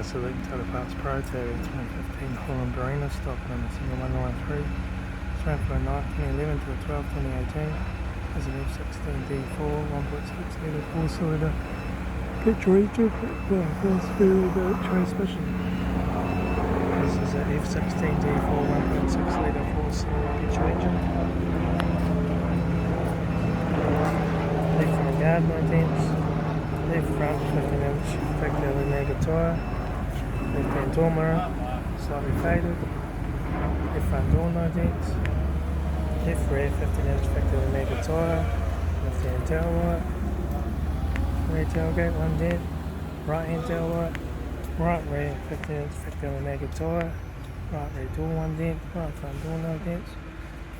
a Select Total Parts Pro Tailgate 2015 Holden Barina, stock number 0193. Strength for a night 2011 to the 12th 2018. This is an F16D4 1.6 litre 4-cylinder petrol engine with a 4-speed transmission. This is an F16D4 1.6 litre 4-cylinder petrol engine. Left front guard, no dents. Left front 15-inch factory mega tyre. Left hand door mirror, slightly faded. Left front door, no dents. Left rear 15-inch factory mega tyre. Left hand taillight. Rear tailgate, one dent. Right hand taillight. Right rear 15-inch factory mega tyre. Right rear door, one dent. Right front door, no dents.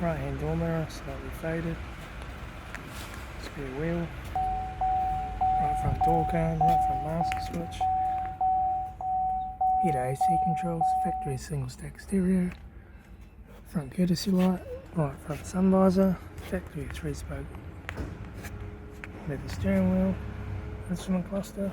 Right hand door mirror, slightly faded. Spare wheel. Right front door cone, right front master switch. Heater AC controls, factory single stack stereo. Front courtesy light, right front sun visor, factory 3-spoke leather steering wheel, instrument cluster.